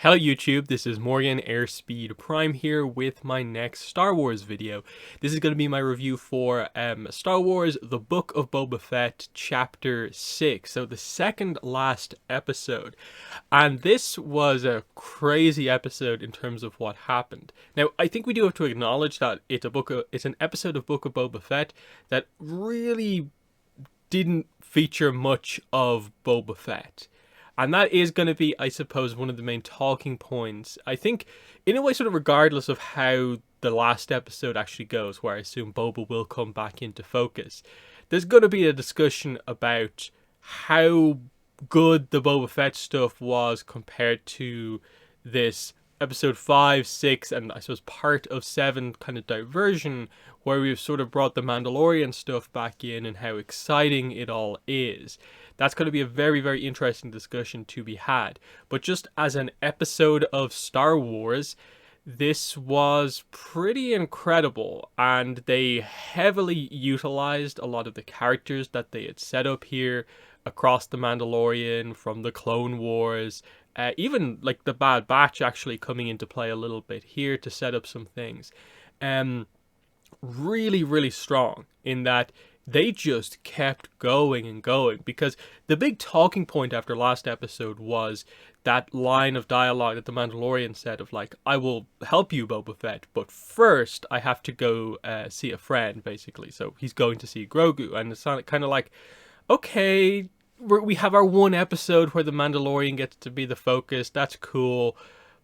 Hello YouTube, this is Morgan Airspeed Prime here with my next Star Wars video. This is going to be my review for Star Wars The Book of Boba Fett Chapter 6, so the second last episode. And this was a crazy episode in terms of what happened. Now, I think we do have to acknowledge that it's an episode of Book of Boba Fett that really didn't feature much of Boba Fett. And that is going to be, I suppose, one of the main talking points. I think, in a way, sort of regardless of how the last episode actually goes, where I assume Boba will come back into focus, there's going to be a discussion about how good the Boba Fett stuff was compared to this episode 5, 6, and I suppose part of 7 kind of diversion, where we've sort of brought the Mandalorian stuff back in and how exciting it all is. That's going to be a very, very interesting discussion to be had. But just as an episode of Star Wars, this was pretty incredible, and they heavily utilized a lot of the characters that they had set up here across the Mandalorian, from the Clone Wars, even like the Bad Batch actually coming into play a little bit here to set up some things. Really, really strong in that they just kept going and going, because the big talking point after last episode was that line of dialogue that the Mandalorian said of like, I will help you, Boba Fett, but first I have to go see a friend, basically. So he's going to see Grogu, and it's kind of like, okay, we have our one episode where the Mandalorian gets to be the focus, that's cool,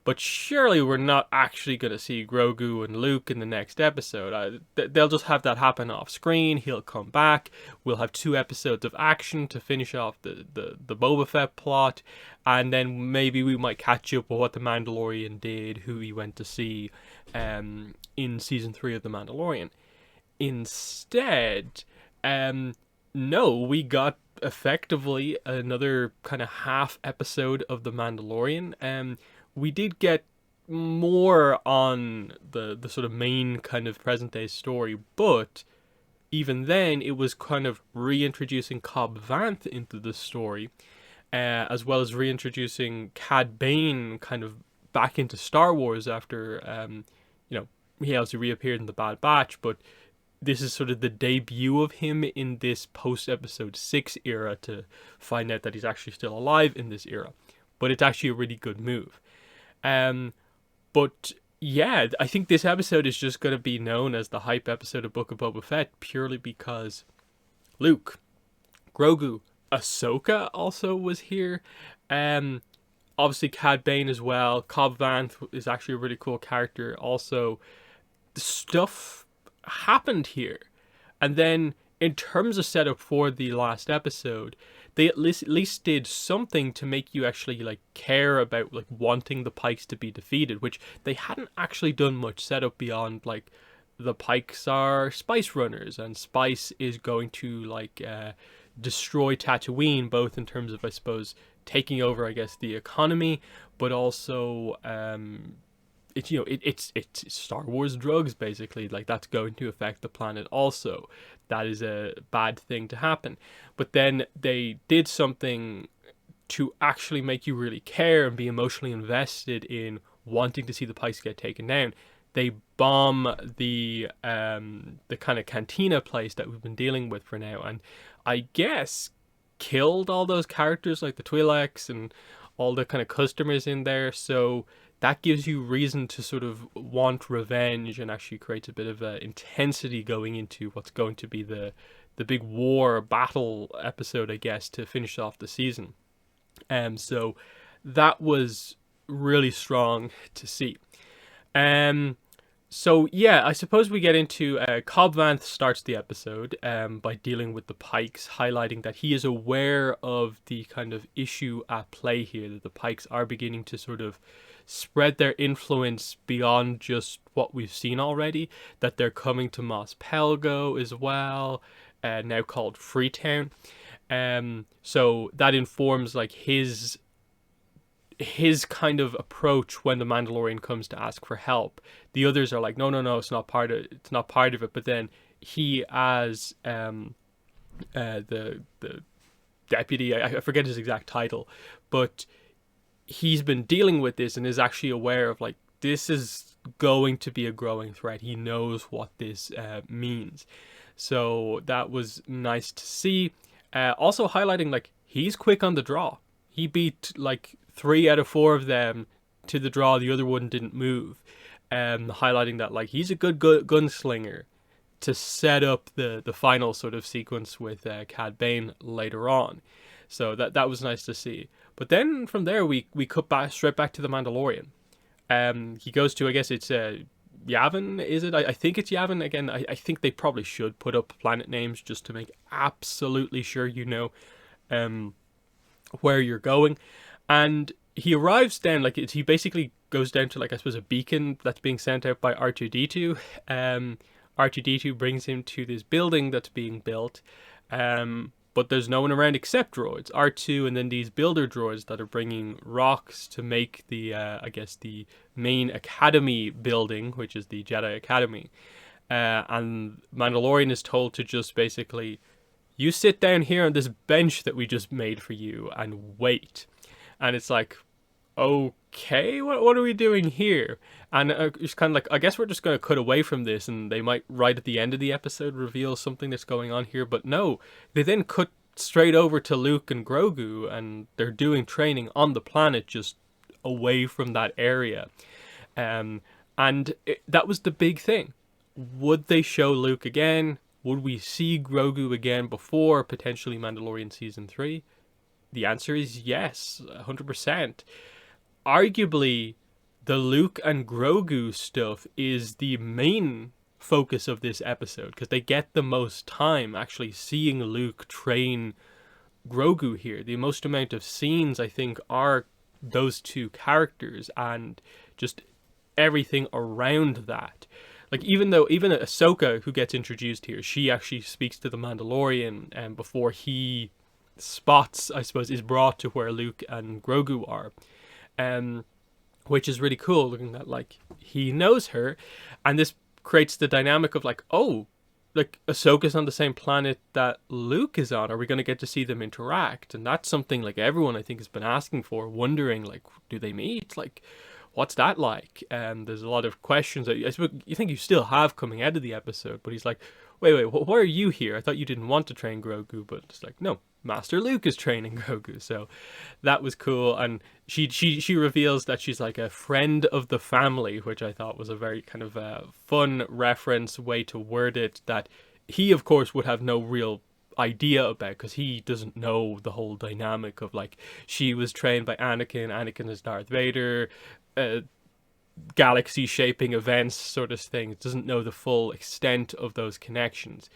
but surely we're not actually going to see Grogu and Luke in the next episode. They'll just have that happen off screen. He'll come back. We'll have 2 episodes of action to finish off the Boba Fett plot. And then maybe we might catch up with what the Mandalorian did, who he went to see in Season 3 of The Mandalorian. Instead, no, we got effectively another kind of half episode of The Mandalorian. We did get more on the sort of main kind of present day story, but even then it was kind of reintroducing Cobb Vanth into the story, as well as reintroducing Cad Bane kind of back into Star Wars after, he also reappeared in the Bad Batch, but this is sort of the debut of him in this post-episode 6 era, to find out that he's actually still alive in this era. But it's actually a really good move. But yeah, I think this episode is just going to be known as the hype episode of Book of Boba Fett, purely because Luke, Grogu, Ahsoka also was here. Obviously Cad Bane as well. Cobb Vanth is actually a really cool character. Also, the stuff happened here. And then in terms of setup for the last episode, they at least did something to make you actually like care about like wanting the Pikes to be defeated, which they hadn't actually done much setup beyond like the Pikes are spice runners, and spice is going to like destroy Tatooine, both in terms of, I suppose, taking over, I guess, the economy, but also it's Star Wars drugs, basically. Like, that's going to affect the planet also. That is a bad thing to happen. But then they did something to actually make you really care and be emotionally invested in wanting to see the Pikes get taken down. They bomb the kind of cantina place that we've been dealing with for now, and I guess killed all those characters like the Twi'leks and all the kind of customers in there. So that gives you reason to sort of want revenge, and actually creates a bit of intensity going into what's going to be the big war battle episode, I guess, to finish off the season. So that was really strong to see. So yeah, I suppose we get into Cobb Vanth starts the episode by dealing with the Pikes, highlighting that he is aware of the kind of issue at play here, that the Pikes are beginning to sort of spread their influence beyond just what we've seen already, that they're coming to Mos Pelgo as well, now called Freetown. So that informs like his kind of approach when the Mandalorian comes to ask for help. The others are like, no, it's not part of it. But then he, as the deputy, I forget his exact title, but he's been dealing with this and is actually aware of like, this is going to be a growing threat. He knows what this means. So that was nice to see. Also highlighting like, he's quick on the draw. He beat like 3 out of 4 of them to the draw. The other one didn't move. Highlighting that like, he's a good gunslinger to set up the final sort of sequence with Cad Bane later on. So that was nice to see. But then from there we cut back straight back to the Mandalorian. He goes to, I guess it's Yavin, is it? I think it's Yavin. Again, I think they probably should put up planet names just to make absolutely sure you know where you're going. And he arrives down, like, he basically goes down to, like, I suppose a beacon that's being sent out by R2-D2. R2-D2 brings him to this building that's being built. But there's no one around except droids. R2 and then these builder droids that are bringing rocks to make the, I guess, the main academy building, which is the Jedi Academy. And Mandalorian is told to just basically, you sit down here on this bench that we just made for you and wait. And it's like, okay, what are we doing here? And it's kind of like, I guess we're just going to cut away from this, and they might, right at the end of the episode, reveal something that's going on here. But no, they then cut straight over to Luke and Grogu, and they're doing training on the planet just away from that area. That was the big thing. Would they show Luke again? Would we see Grogu again before potentially Mandalorian Season 3? The answer is yes, 100%. Arguably, the Luke and Grogu stuff is the main focus of this episode, because they get the most time actually seeing Luke train Grogu here. The most amount of scenes, I think, are those two characters and just everything around that. Like, even Ahsoka, who gets introduced here, she actually speaks to the Mandalorian before he spots, I suppose, is brought to where Luke and Grogu are. Which is really cool, looking at, like, he knows her, and this creates the dynamic of, like, oh, like, Ahsoka's on the same planet that Luke is on. Are we going to get to see them interact? And that's something, like, everyone, I think, has been asking for, wondering, like, do they meet? Like, what's that like? There's a lot of questions that I suppose you think you still have coming out of the episode, but he's like, wait, why are you here? I thought you didn't want to train Grogu, but it's like, no, Master Luke is training Grogu. So that was cool. And she reveals that she's like a friend of the family, which I thought was a very kind of fun reference way to word it, that he, of course, would have no real idea about, because he doesn't know the whole dynamic of, like, she was trained by Anakin is Darth Vader, galaxy shaping events sort of thing. It doesn't know the full extent of those connections,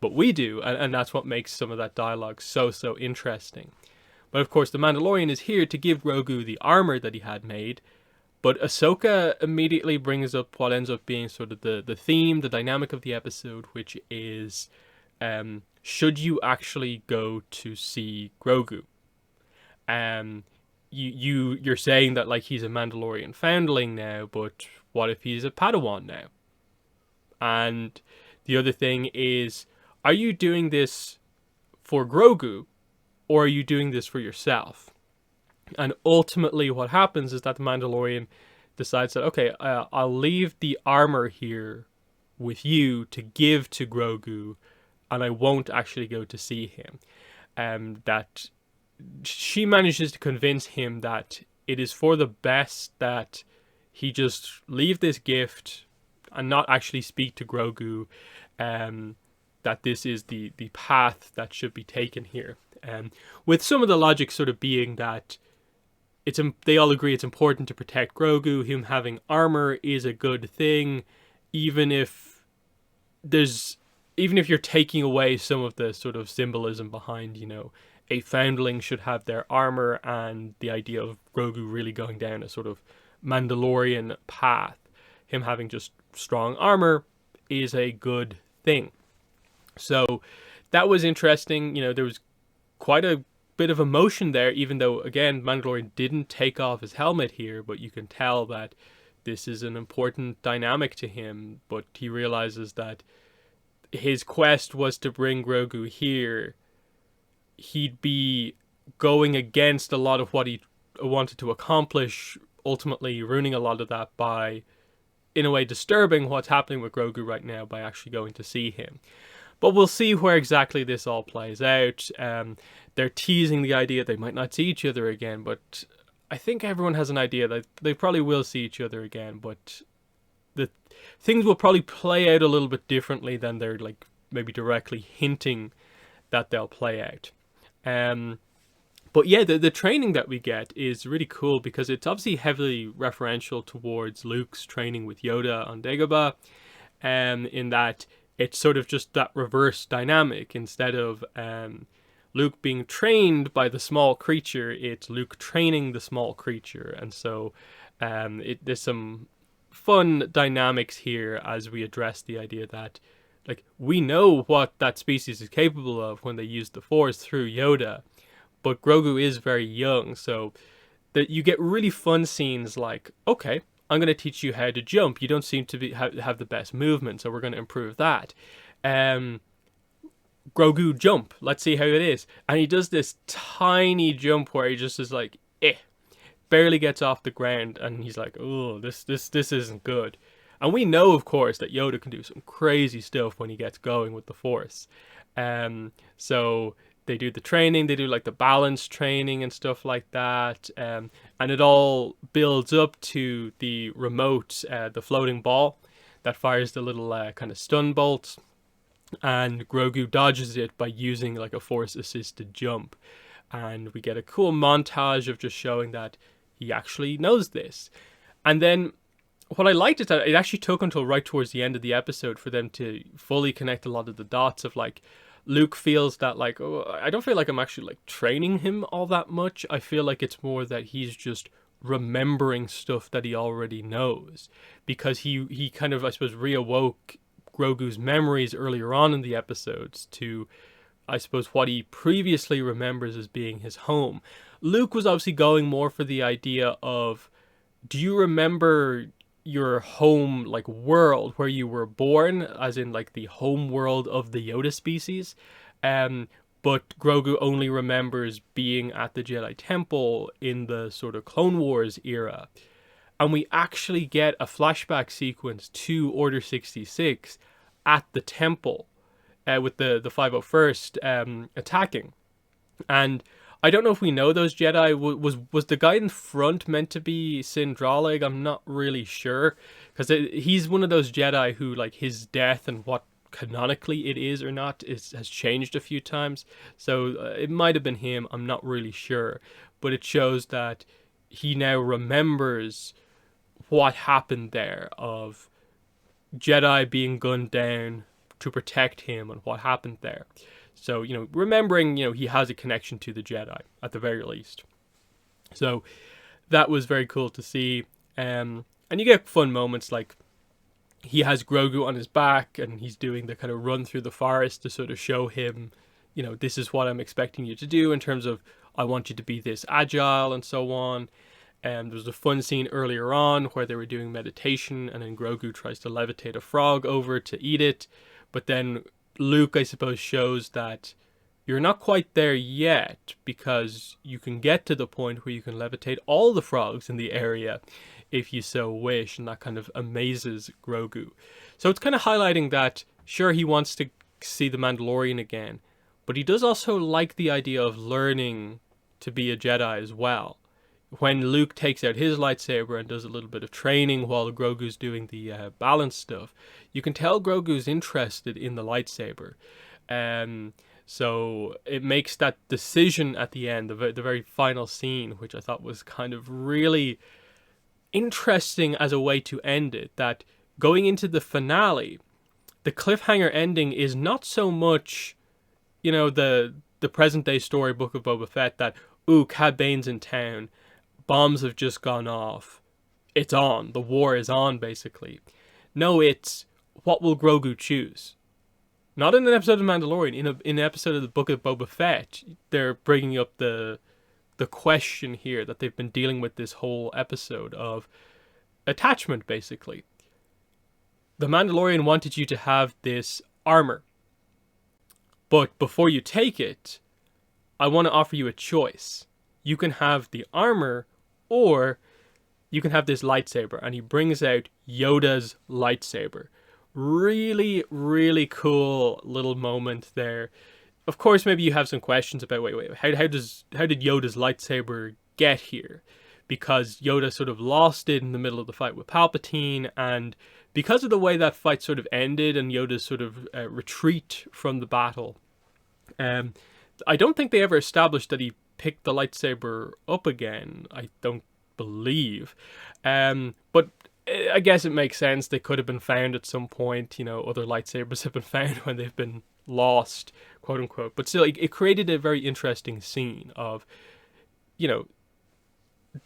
but we do, and that's what makes some of that dialogue so interesting. But of course the Mandalorian is here to give Grogu the armor that he had made, but Ahsoka immediately brings up what ends up being sort of the theme, the dynamic of the episode, which is should you actually go to see Grogu? You're saying that, like, he's a Mandalorian foundling now, but what if he's a Padawan now? And the other thing is, are you doing this for Grogu, or are you doing this for yourself? And ultimately what happens is that the Mandalorian decides that, okay, I'll leave the armor here with you to give to Grogu, and I won't actually go to see him. That she manages to convince him that it is for the best that he just leave this gift and not actually speak to Grogu, that this is the path that should be taken here. With some of the logic sort of being that they all agree it's important to protect Grogu. Him having armor is a good thing, even if you're taking away some of the sort of symbolism behind, you know, a foundling should have their armor, and the idea of Grogu really going down a sort of Mandalorian path. Him having just strong armor is a good thing. So that was interesting. You know, there was quite a bit of emotion there, even though, again, Mandalorian didn't take off his helmet here, but you can tell that this is an important dynamic to him. But he realizes that his quest was to bring Grogu here. He'd be going against a lot of what he wanted to accomplish, ultimately ruining a lot of that by, in a way, disturbing what's happening with Grogu right now by actually going to see him. But we'll see where exactly this all plays out. They're teasing the idea they might not see each other again, but I think everyone has an idea that they probably will see each other again, but the things will probably play out a little bit differently than they're like maybe directly hinting that they'll play out. But yeah, the training that we get is really cool because it's obviously heavily referential towards Luke's training with Yoda on Dagobah, in that it's sort of just that reverse dynamic. Instead of Luke being trained by the small creature, it's Luke training the small creature. And so there's some fun dynamics here as we address the idea that, like, we know what that species is capable of when they use the Force through Yoda, but Grogu is very young, so that you get really fun scenes like, okay, I'm going to teach you how to jump. You don't seem to be have the best movement, so we're going to improve that. Grogu, jump. Let's see how it is. And he does this tiny jump where he just is like, barely gets off the ground, and he's like, oh, this isn't good. And we know, of course, that Yoda can do some crazy stuff when he gets going with the Force. So they do the training, they do like the balance training and stuff like that. And it all builds up to the remote, the floating ball that fires the little kind of stun bolts. And Grogu dodges it by using like a Force-assisted jump. And we get a cool montage of just showing that he actually knows this. And then what I liked is that it actually took until right towards the end of the episode for them to fully connect a lot of the dots of like, Luke feels that like, oh, I don't feel like I'm actually like training him all that much. I feel like it's more that he's just remembering stuff that he already knows, because he kind of, I suppose, reawoke Grogu's memories earlier on in the episodes to, I suppose, what he previously remembers as being his home. Luke was obviously going more for the idea of, do you remember your home, like, world where you were born, as in like the home world of the Yoda species? But Grogu only remembers being at the Jedi Temple in the sort of Clone Wars era. And we actually get a flashback sequence to Order 66 at the temple, with the 501st attacking. And I don't know if we know those Jedi. Was the guy in front meant to be Sindralig? I'm not really sure, because he's one of those Jedi who, like, his death and what canonically it is or not has changed a few times. So it might have been him. I'm not really sure, but it shows that he now remembers what happened there, of Jedi being gunned down to protect him and what happened there. So, you know, remembering, you know, he has a connection to the Jedi at the very least. So that was very cool to see. And you get fun moments like he has Grogu on his back and he's doing the kind of run through the forest to sort of show him, you know, this is what I'm expecting you to do in terms of, I want you to be this agile and so on. And there was a fun scene earlier on where they were doing meditation, and then Grogu tries to levitate a frog over to eat it. But then Luke, I suppose, shows that you're not quite there yet, because you can get to the point where you can levitate all the frogs in the area if you so wish, and that kind of amazes Grogu. So it's kind of highlighting that, sure, he wants to see the Mandalorian again, but he does also like the idea of learning to be a Jedi as well. When Luke takes out his lightsaber and does a little bit of training while Grogu's doing the balance stuff, you can tell Grogu's interested in the lightsaber. So it makes that decision at the end, the very final scene, which I thought was kind of really interesting as a way to end it, that going into the finale, the cliffhanger ending is not so much, you know, the present day story Book of Boba Fett that, ooh, Cad Bane's in town, bombs have just gone off, it's on, the war is on, basically. No, it's, what will Grogu choose? Not in an episode of Mandalorian, in an episode of the Book of Boba Fett, they're bringing up the question here that they've been dealing with this whole episode of attachment, basically. The Mandalorian wanted you to have this armor, but before you take it, I want to offer you a choice. you can have the armor, or you can have this lightsaber. And he brings out Yoda's lightsaber. Really, really cool little moment there. Of course, maybe you have some questions about, wait, how did Yoda's lightsaber get here? Because Yoda sort of lost it in the middle of the fight with Palpatine, and because of the way that fight sort of ended and Yoda's sort of retreat from the battle, I don't think they ever established that he picked the lightsaber up again. I don't believe. But I guess it makes sense. They could have been found at some point. Other lightsabers have been found when they've been lost, quote unquote. But still, it created a very interesting scene of,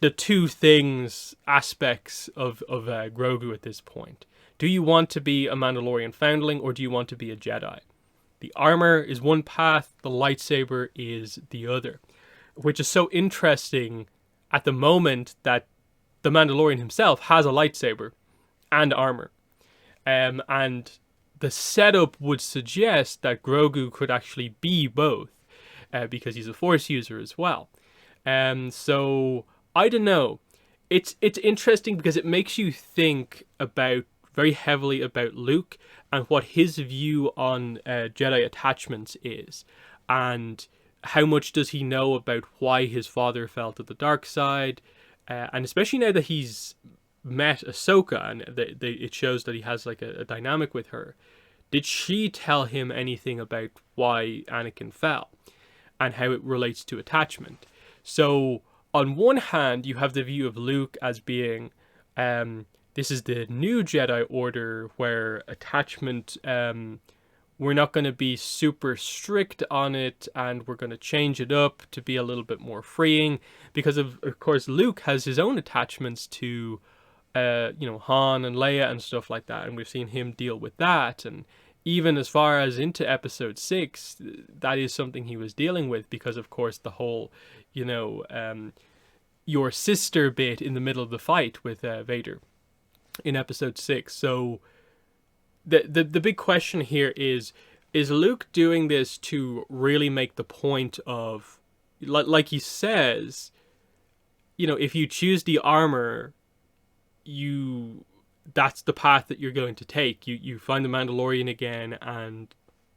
the two aspects of Grogu at this point. Do you want to be a Mandalorian foundling, or do you want to be a Jedi? The armor is one path, the lightsaber is the other. Which is so interesting at the moment that the Mandalorian himself has a lightsaber and armor. And the setup would suggest that Grogu could actually be both, because he's a Force user as well. So I don't know. It's interesting because it makes you think very heavily about Luke and what his view on Jedi attachments is, and how much does he know about why his father fell to the dark side, and especially now that he's met Ahsoka and it shows that he has like a dynamic with her. Did she tell him anything about why Anakin fell and how it relates to attachment? So on one hand, you have the view of Luke as being, this is the new Jedi Order where attachment, we're not going to be super strict on it, and we're going to change it up to be a little bit more freeing, because of course Luke has his own attachments to Han and Leia and stuff like that, and we've seen him deal with that. And even as far as into episode 6, that is something he was dealing with, because of course the whole your sister bit in the middle of the fight with Vader in episode 6. So the big question here is Luke doing this to really make the point of, like he says, if you choose the armor, that's the path that you're going to take. You find the Mandalorian again, and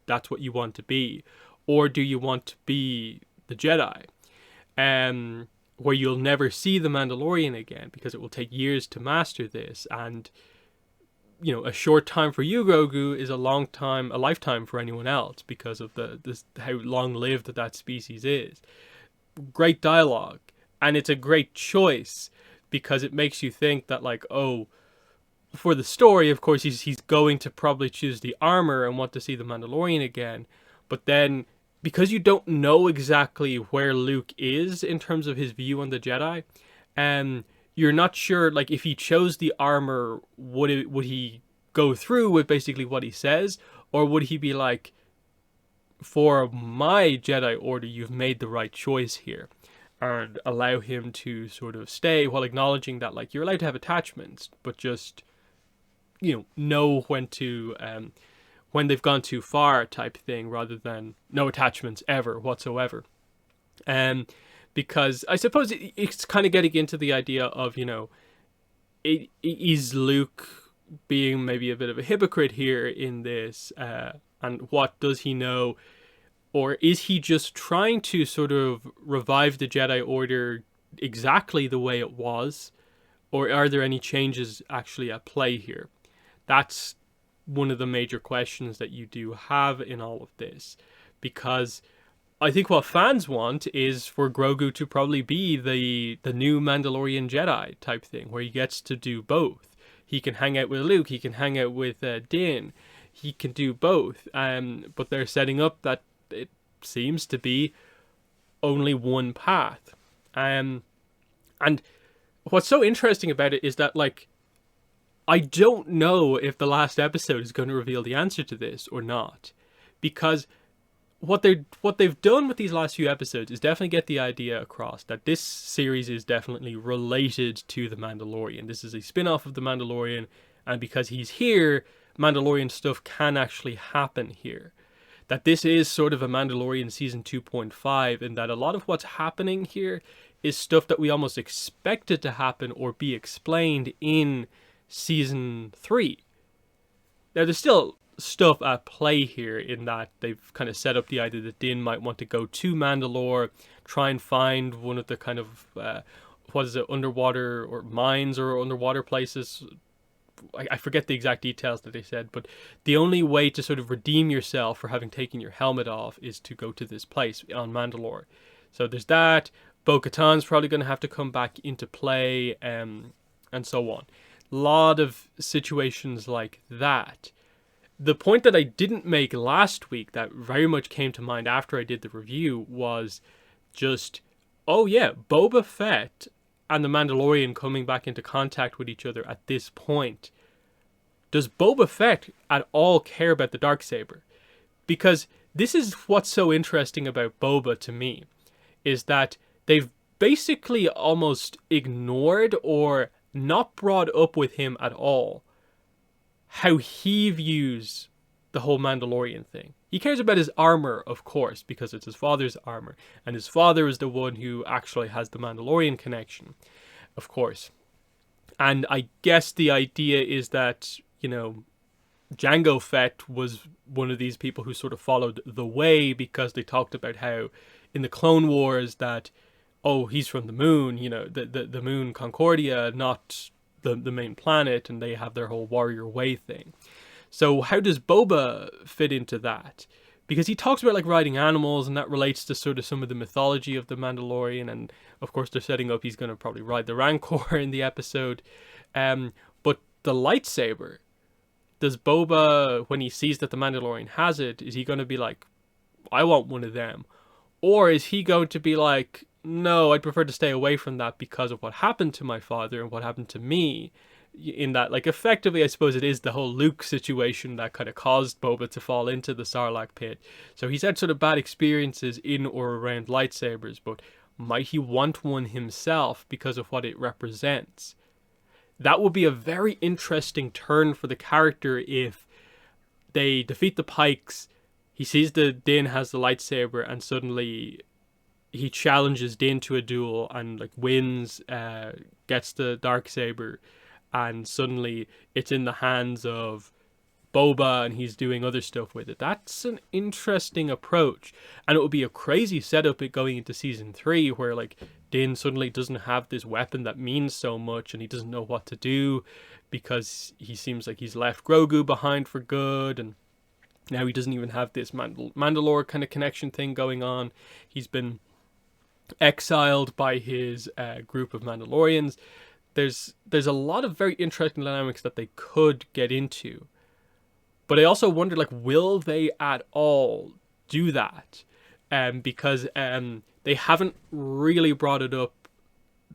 that's what you want to be. Or do you want to be the Jedi, where you'll never see the Mandalorian again because it will take years to master this, and a short time for you, Grogu, is a lifetime for anyone else, because of how long-lived that species is. Great dialogue, and it's a great choice, because it makes you think that, like, oh, for the story, of course, he's going to probably choose the armor and want to see the Mandalorian again, but then, because you don't know exactly where Luke is in terms of his view on the Jedi, you're not sure, like, if he chose the armor, would he go through with basically what he says, or would he be like, for my Jedi Order, you've made the right choice here, and allow him to sort of stay while acknowledging that, like, you're allowed to have attachments, but just, know when to, when they've gone too far type thing, rather than no attachments ever whatsoever. Because I suppose it's kind of getting into the idea of, is Luke being maybe a bit of a hypocrite here in this, and what does he know, or is he just trying to sort of revive the Jedi Order exactly the way it was, or are there any changes actually at play here? That's one of the major questions that you do have in all of this, because I think what fans want is for Grogu to probably be the new Mandalorian Jedi type thing, where he gets to do both. He can hang out with Luke, he can hang out with Din, he can do both. But they're setting up that it seems to be only one path. And what's so interesting about it is that, like, I don't know if the last episode is going to reveal the answer to this or not, because what they've done with these last few episodes is definitely get the idea across that this series is definitely related to The Mandalorian. This is a spin-off of The Mandalorian, and because he's here, Mandalorian stuff can actually happen here. That this is sort of a Mandalorian season 2.5, and that a lot of what's happening here is stuff that we almost expected to happen or be explained in season 3. Now, there's still stuff at play here in that they've kind of set up the idea that Din might want to go to Mandalore, try and find one of the kind of, underwater or mines or underwater places. I forget the exact details that they said, but the only way to sort of redeem yourself for having taken your helmet off is to go to this place on Mandalore. So there's that. Bo-Katan's probably going to have to come back into play, and so on. A lot of situations like that. The point that I didn't make last week that very much came to mind after I did the review was just, oh yeah, Boba Fett and the Mandalorian coming back into contact with each other at this point. Does Boba Fett at all care about the Darksaber? Because this is what's so interesting about Boba to me, is that they've basically almost ignored or not brought up with him at all how he views the whole Mandalorian thing. He cares about his armor, of course, because it's his father's armor, and his father is the one who actually has the Mandalorian connection, of course. And I guess the idea is that, you know, Jango Fett was one of these people who sort of followed the way, because they talked about how in the Clone Wars that, oh, he's from the moon, you know, the moon Concordia, not the main planet, and they have their whole warrior way thing. So how does Boba fit into that? Because he talks about like riding animals, and that relates to sort of some of the mythology of the Mandalorian, and of course they're setting up he's going to probably ride the Rancor in the episode. But the lightsaber, does Boba, when he sees that the Mandalorian has it, is he going to be like, I want one of them? Or is he going to be like, no, I'd prefer to stay away from that because of what happened to my father and what happened to me? In that, like, effectively, I suppose it is the whole Luke situation that kind of caused Boba to fall into the Sarlacc pit. So he's had sort of bad experiences in or around lightsabers, but might he want one himself because of what it represents? That would be a very interesting turn for the character if they defeat the Pikes, he sees that Din has the lightsaber, and suddenly he challenges Din to a duel and like wins, gets the Darksaber, and suddenly it's in the hands of Boba and he's doing other stuff with it. That's an interesting approach, and it would be a crazy setup it going into season 3 where like Din suddenly doesn't have this weapon that means so much and he doesn't know what to do because he seems like he's left Grogu behind for good, and now he doesn't even have this Mandalore kind of connection thing going on. He's been exiled by his group of Mandalorians. There's a lot of very interesting dynamics that they could get into. But I also wonder, like, will they at all do that? Because they haven't really brought it up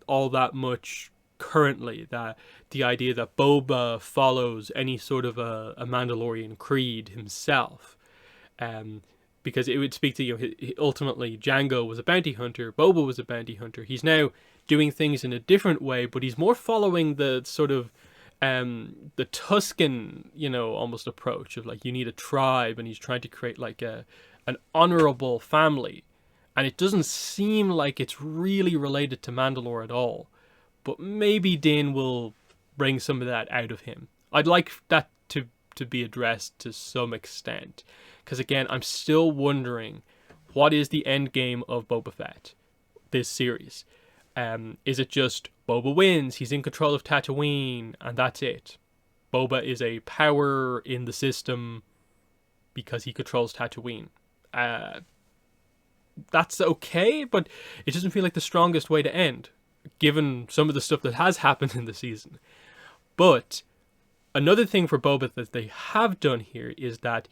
all that much currently, that the idea that Boba follows any sort of a Mandalorian creed himself. Because it would speak to, you know, ultimately Jango was a bounty hunter, Boba was a bounty hunter. He's now doing things in a different way, but he's more following the sort of the Tusken, you know, almost approach of like you need a tribe, and he's trying to create like an honorable family. And it doesn't seem like it's really related to Mandalore at all. But maybe Din will bring some of that out of him. I'd like that to be addressed to some extent. Because again, I'm still wondering, what is the end game of Boba Fett, this series? Is it just Boba wins, he's in control of Tatooine, and that's it? Boba is a power in the system because he controls Tatooine. That's okay, but it doesn't feel like the strongest way to end, given some of the stuff that has happened in the season. But another thing for Boba that they have done here is that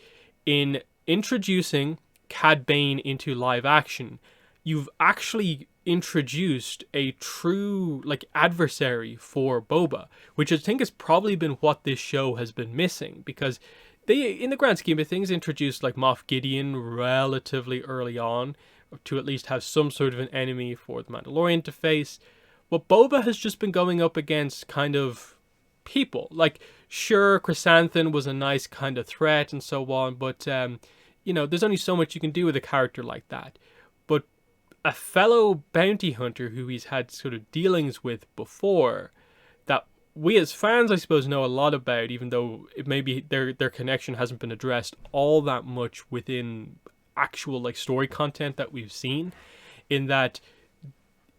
in introducing Cad Bane into live action, you've actually introduced a true like adversary for Boba, which I think has probably been what this show has been missing, because they, in the grand scheme of things, introduced like Moff Gideon relatively early on to at least have some sort of an enemy for the Mandalorian to face. But Boba has just been going up against kind of people. Like, sure, Chrysanthemum was a nice kind of threat and so on, but you know, there's only so much you can do with a character like that. But a fellow bounty hunter who he's had sort of dealings with before, that we as fans, I suppose, know a lot about, even though it maybe their connection hasn't been addressed all that much within actual like story content that we've seen. In that,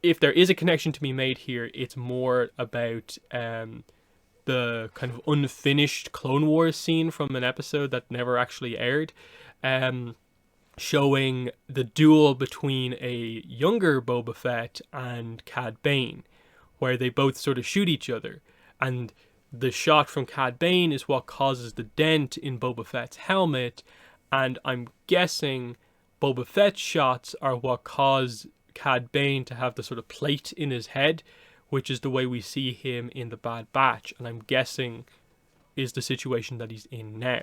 if there is a connection to be made here, it's more about the kind of unfinished Clone Wars scene from an episode that never actually aired, showing the duel between a younger Boba Fett and Cad Bane, where they both sort of shoot each other. And the shot from Cad Bane is what causes the dent in Boba Fett's helmet, and I'm guessing Boba Fett's shots are what cause Cad Bane to have the sort of plate in his head, which is the way we see him in the Bad Batch, and I'm guessing is the situation that he's in now.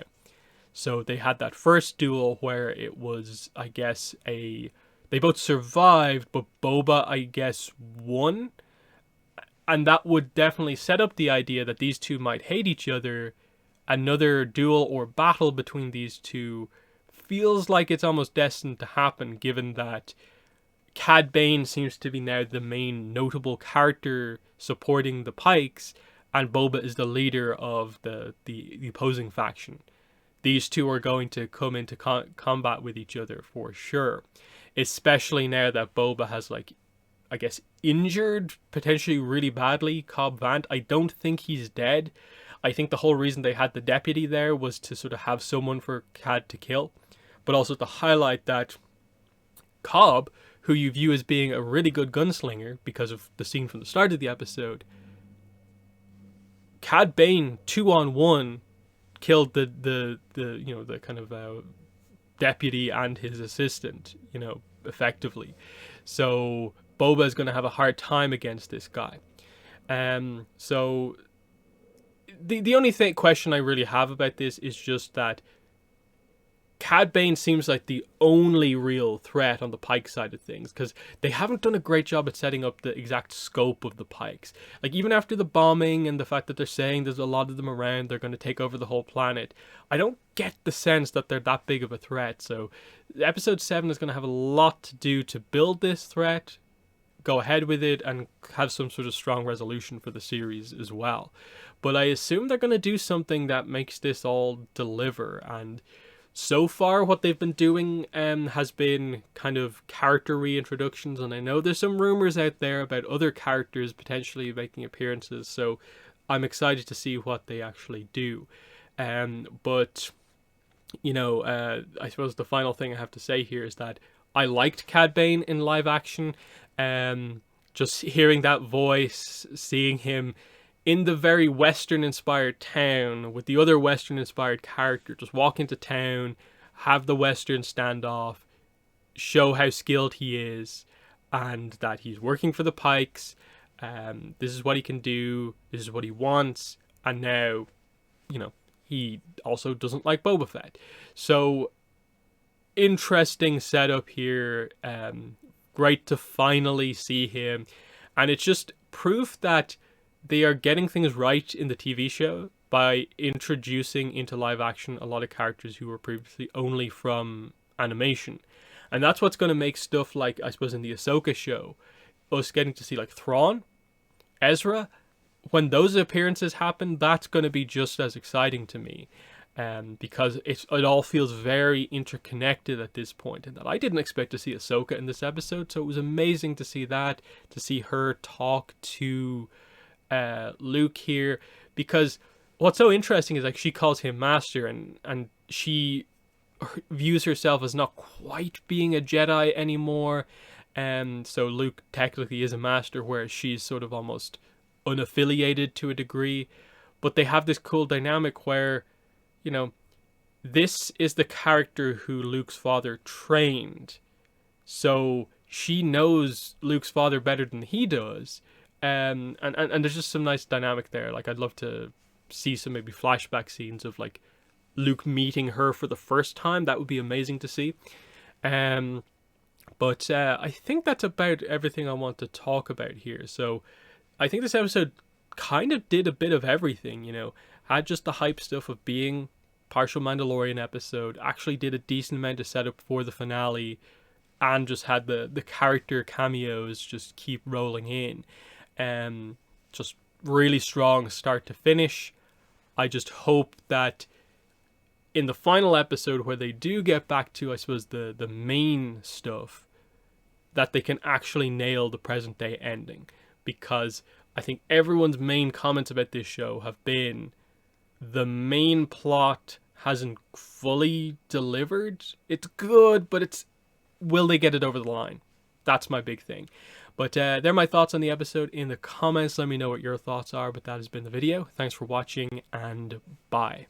So they had that first duel where it was, I guess, they both survived, but Boba, I guess, won. And that would definitely set up the idea that these two might hate each other. Another duel or battle between these two feels like it's almost destined to happen, given that Cad Bane seems to be now the main notable character supporting the Pikes, and Boba is the leader of the opposing faction. These two are going to come into combat with each other for sure, especially now that Boba has, like, I guess, injured potentially really badly Cobb Vanth. I don't think he's dead. I think the whole reason they had the deputy there was to sort of have someone for Cad to kill, but also to highlight that Cobb, who you view as being a really good gunslinger because of the scene from the start of the episode, Cad Bane 2-on-1 killed the kind of deputy and his assistant, effectively. So Boba is going to have a hard time against this guy. So the only question I really have about this is just that Cad Bane seems like the only real threat on the Pike side of things, because they haven't done a great job at setting up the exact scope of the Pikes. Like, even after the bombing and the fact that they're saying there's a lot of them around, they're going to take over the whole planet, I don't get the sense that they're that big of a threat. So episode 7 is going to have a lot to do to build this threat, go ahead with it, and have some sort of strong resolution for the series as well. But I assume they're going to do something that makes this all deliver, and so far what they've been doing has been kind of character reintroductions, and I know there's some rumors out there about other characters potentially making appearances, so I'm excited to see what they actually do. But I suppose the final thing I have to say here is that I liked Cad Bane in live action. Just hearing that voice, seeing him in the very Western-inspired town with the other Western-inspired character, just walk into town, have the Western standoff, show how skilled he is, and that he's working for the Pikes. This is what he can do, this is what he wants, and now, he also doesn't like Boba Fett. So, interesting setup here. Great to finally see him, and it's just proof that they are getting things right in the TV show by introducing into live action a lot of characters who were previously only from animation. And that's what's going to make stuff like, I suppose, in the Ahsoka show, us getting to see like Thrawn, Ezra, when those appearances happen, that's going to be just as exciting to me. Because it all feels very interconnected at this point, and that I didn't expect to see Ahsoka in this episode, so it was amazing to see that, to see her talk to Luke here, because what's so interesting is like she calls him master, and she views herself as not quite being a Jedi anymore, and so Luke technically is a master, whereas she's sort of almost unaffiliated to a degree. But they have this cool dynamic where, this is the character who Luke's father trained, so she knows Luke's father better than he does. And there's just some nice dynamic there. Like, I'd love to see some maybe flashback scenes of like Luke meeting her for the first time. That would be amazing to see. But I think that's about everything I want to talk about here. So I think this episode kind of did a bit of everything, had just the hype stuff of being partial Mandalorian episode, actually did a decent amount of setup for the finale, and just had the character cameos just keep rolling in. Just really strong start to finish. I just hope that in the final episode, where they do get back to, I suppose, the main stuff, that they can actually nail the present day ending. Because I think everyone's main comments about this show have been the main plot hasn't fully delivered. It's good, but will they get it over the line? That's my big thing. But they're my thoughts on the episode in the comments. Let me know what your thoughts are. But that has been the video. Thanks for watching, and bye.